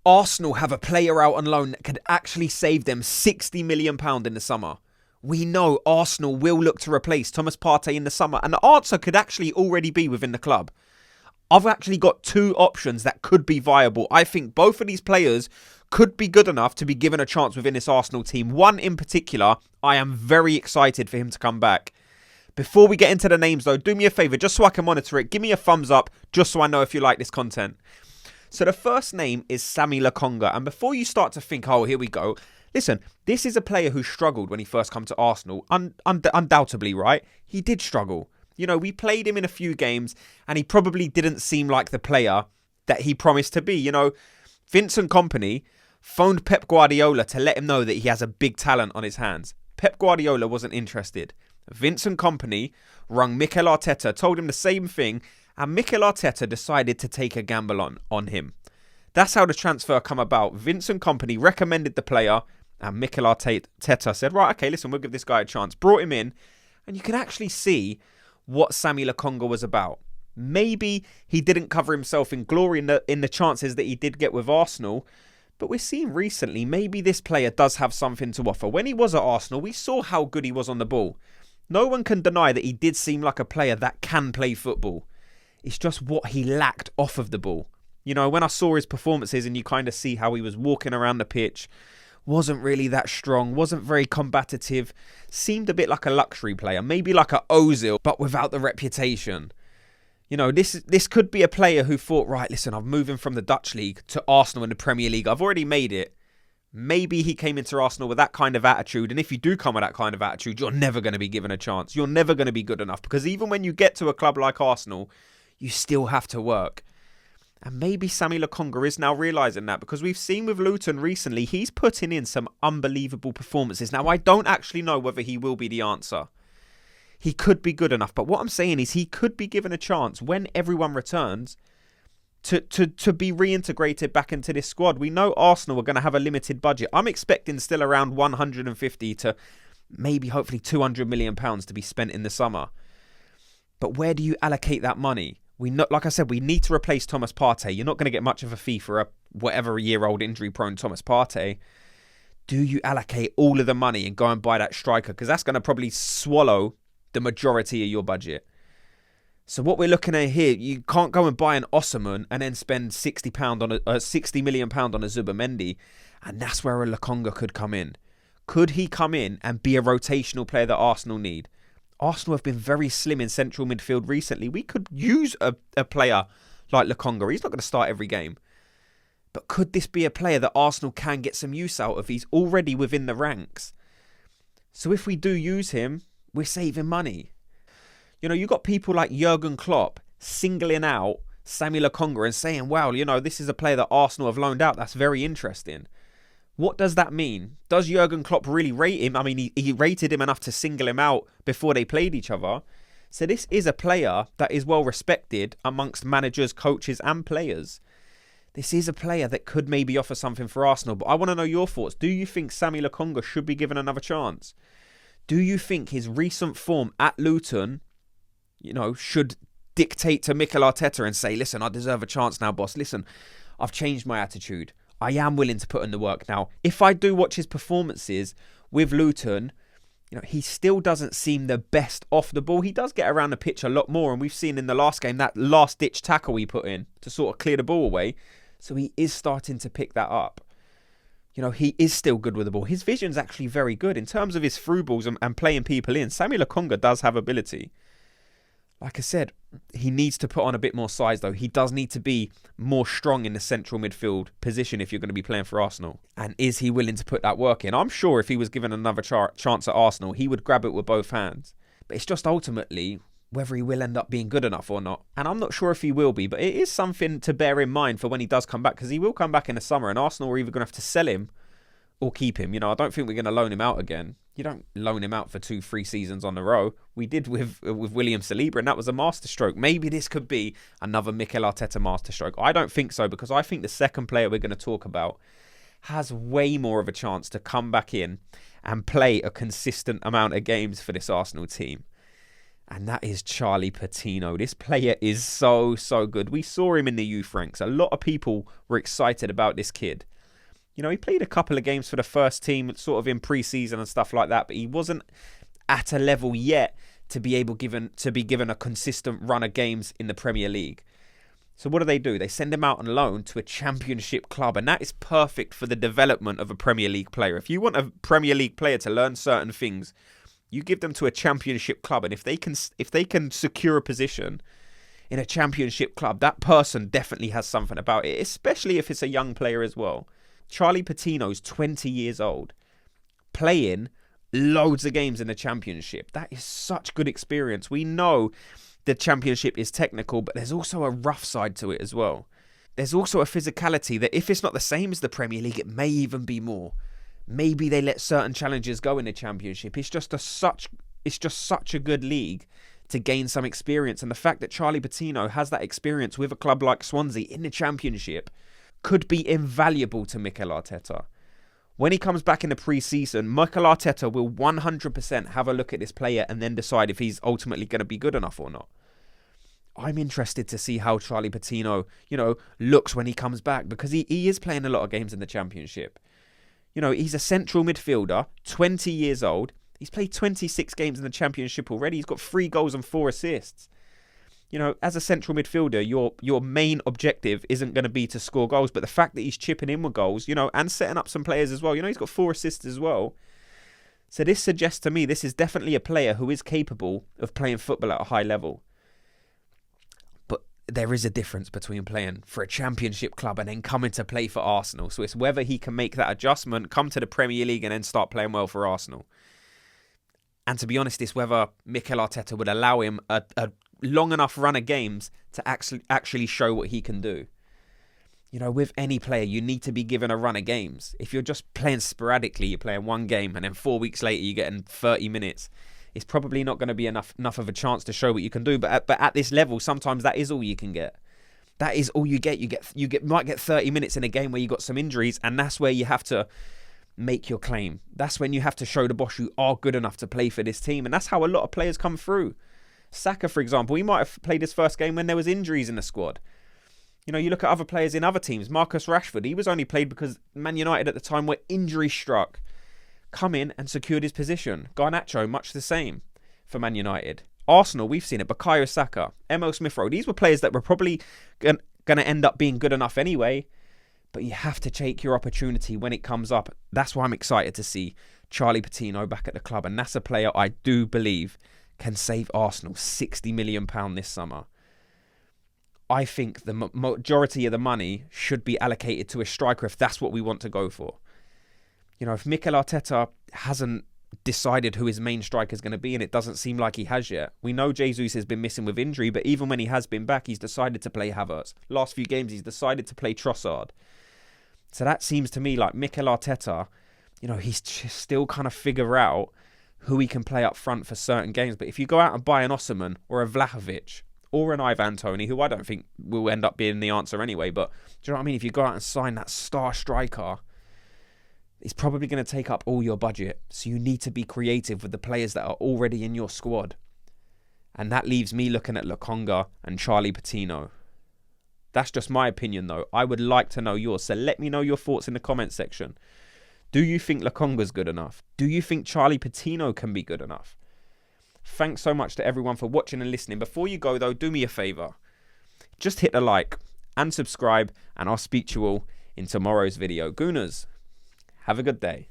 Arsenal have a player out on loan that could actually save them £60 million in the summer. We know Arsenal will look to replace Thomas Partey in the summer, and the answer could actually already be within the club. I've actually got two options that could be viable. I think both of these players could be good enough to be given a chance within this Arsenal team. One in particular, I am very excited for him to come back. Before we get into the names though, do me a favour, just so I can monitor it, give me a thumbs up, just so I know if you like this content. So the first name is Sambi Lokonga. And before you start to think, oh, here we go. Listen, this is a player who struggled when he first came to Arsenal. Undoubtedly, right? He did struggle. You know, we played him in a few games and he probably didn't seem like the player that he promised to be. You know, Vincent Kompany phoned Pep Guardiola to let him know that he has a big talent on his hands. Pep Guardiola wasn't interested. Vincent Kompany rung Mikel Arteta, told him the same thing, and Mikel Arteta decided to take a gamble on him. That's how the transfer come about. Vincent Kompany recommended the player, and Mikel Arteta said, right, okay, listen, we'll give this guy a chance. Brought him in, and you can actually see what Sambi Lokonga was about. Maybe he didn't cover himself in glory in the chances that he did get with Arsenal, but we're seeing recently maybe this player does have something to offer. When he was at Arsenal, we saw how good he was on the ball. No one can deny that he did seem like a player that can play football. It's just what he lacked off of the ball. You know, when I saw his performances and you kind of see how he was walking around the pitch, wasn't really that strong, wasn't very combative, seemed a bit like a luxury player, maybe like a Ozil, but without the reputation. You know, this could be a player who thought, right, listen, I'm moving from the Dutch league to Arsenal in the Premier League. I've already made it. Maybe he came into Arsenal with that kind of attitude. And if you do come with that kind of attitude, you're never going to be given a chance. You're never going to be good enough. Because even when you get to a club like Arsenal, you still have to work. And maybe Sambi Lokonga is now realising that, because we've seen with Luton recently, he's putting in some unbelievable performances. Now, I don't actually know whether he will be the answer. He could be good enough. But what I'm saying is he could be given a chance when everyone returns to be reintegrated back into this squad. We know Arsenal are going to have a limited budget. I'm expecting still around 150 to maybe hopefully £200 million to be spent in the summer. But where do you allocate that money? Like I said, we need to replace Thomas Partey. You're not going to get much of a fee for a year-old injury-prone Thomas Partey. Do you allocate all of the money and go and buy that striker? Because that's going to probably swallow the majority of your budget. So what we're looking at here, you can't go and buy an Osimhen and then spend £60 million on a zubumendi, and that's where a Lokonga could come in. Could he come in and be a rotational player that Arsenal need? Arsenal have been very slim in central midfield recently. We could use a player like Lokonga. He's not going to start every game. But could this be a player that Arsenal can get some use out of? He's already within the ranks. So if we do use him, we're saving money. You know, you've got people like Jurgen Klopp singling out Sambi Lokonga and saying, wow, you know, this is a player that Arsenal have loaned out. That's very interesting. What does that mean? Does Jurgen Klopp really rate him? I mean, he rated him enough to single him out before they played each other. So this is a player that is well respected amongst managers, coaches and players. This is a player that could maybe offer something for Arsenal. But I want to know your thoughts. Do you think Sambi Lokonga should be given another chance? Do you think his recent form at Luton, you know, should dictate to Mikel Arteta and say, listen, I deserve a chance now, boss. Listen, I've changed my attitude. I am willing to put in the work now. If I do watch his performances with Luton, you know, he still doesn't seem the best off the ball. He does get around the pitch a lot more, and we've seen in the last game that last-ditch tackle he put in to sort of clear the ball away. So he is starting to pick that up. You know, he is still good with the ball. His vision's actually very good in terms of his through balls and playing people in. Sambi Lokonga does have ability. Like I said, he needs to put on a bit more size, though. He does need to be more strong in the central midfield position if you're going to be playing for Arsenal. And is he willing to put that work in? I'm sure if he was given another chance at Arsenal, he would grab it with both hands. But it's just ultimately whether he will end up being good enough or not. And I'm not sure if he will be, but it is something to bear in mind for when he does come back, because he will come back in the summer, and Arsenal are either going to have to sell him or keep him. You know, I don't think we're going to loan him out again. You don't loan him out for 2-3 seasons on the row. We did with William Saliba, and that was a masterstroke. Maybe this could be another Mikel Arteta masterstroke. I don't think so, because I think the second player we're going to talk about has way more of a chance to come back in and play a consistent amount of games for this Arsenal team. And that is Charlie Patino. This player is so, so good. We saw him in the youth ranks. A lot of people were excited about this kid. You know, he played a couple of games for the first team, sort of in pre-season and stuff like that, but he wasn't at a level yet to be given a consistent run of games in the Premier League. So what do? They send him out on loan to a Championship club, and that is perfect for the development of a Premier League player. If you want a Premier League player to learn certain things, you give them to a Championship club, and if they can secure a position in a Championship club, that person definitely has something about it, especially if it's a young player as well. Charlie Patino's 20 years old, playing loads of games in the Championship. That is such good experience. We know the Championship is technical, but there's also a rough side to it as well. There's also a physicality that if it's not the same as the Premier League, it may even be more. Maybe they let certain challenges go in the Championship. It's just such a good league to gain some experience. And the fact that Charlie Patino has that experience with a club like Swansea in the Championship could be invaluable to Mikel Arteta. When he comes back in the pre-season, Mikel Arteta will 100% have a look at this player and then decide if he's ultimately going to be good enough or not. I'm interested to see how Charlie Patino, looks when he comes back, because he is playing a lot of games in the Championship. He's a central midfielder, 20 years old. He's played 26 games in the Championship already. He's got 3 goals and 4 assists. As a central midfielder, your main objective isn't going to be to score goals, but the fact that he's chipping in with goals, and setting up some players as well. He's got 4 assists as well. So this suggests to me this is definitely a player who is capable of playing football at a high level. But there is a difference between playing for a Championship club and then coming to play for Arsenal. So it's whether he can make that adjustment, come to the Premier League and then start playing well for Arsenal. And to be honest, it's whether Mikel Arteta would allow him a long enough run of games to actually show what he can do. With any player, you need to be given a run of games. If you're just playing sporadically, you're playing one game and then 4 weeks later you're getting 30 minutes, it's probably not going to be enough of a chance to show what you can do. But at this level, sometimes that is all you can get. That is all you get. You might get 30 minutes in a game where you got some injuries, and that's where you have to make your claim. That's when you have to show the boss you are good enough to play for this team, and that's how a lot of players come through. Saka, for example, he might have played his first game when there was injuries in the squad. You look at other players in other teams. Marcus Rashford, he was only played because Man United at the time were injury struck. Come in and secured his position. Garnacho, much the same for Man United. Arsenal, we've seen it. Bukayo Saka, Emil Smith-Rowe. These were players that were probably going to end up being good enough anyway. But you have to take your opportunity when it comes up. That's why I'm excited to see Charlie Patino back at the club. And that's a player I do believe can save Arsenal £60 million this summer. I think the majority of the money should be allocated to a striker if that's what we want to go for. If Mikel Arteta hasn't decided who his main striker is going to be, and it doesn't seem like he has yet. We know Jesus has been missing with injury, but even when he has been back, he's decided to play Havertz. Last few games, he's decided to play Trossard. So that seems to me like Mikel Arteta, he's just still kind of figure out who he can play up front for certain games. But if you go out and buy an Osimhen or a Vlahovic or an Ivan Toney, who I don't think will end up being the answer anyway, but do you know what I mean? If you go out and sign that star striker, it's probably going to take up all your budget. So you need to be creative with the players that are already in your squad. And that leaves me looking at Lokonga and Charlie Patino. That's just my opinion, though. I would like to know yours. So let me know your thoughts in the comment section. Do you think Lokonga's good enough? Do you think Charlie Patino can be good enough? Thanks so much to everyone for watching and listening. Before you go, though, do me a favour. Just hit the like and subscribe, and I'll speak to you all in tomorrow's video. Gooners, have a good day.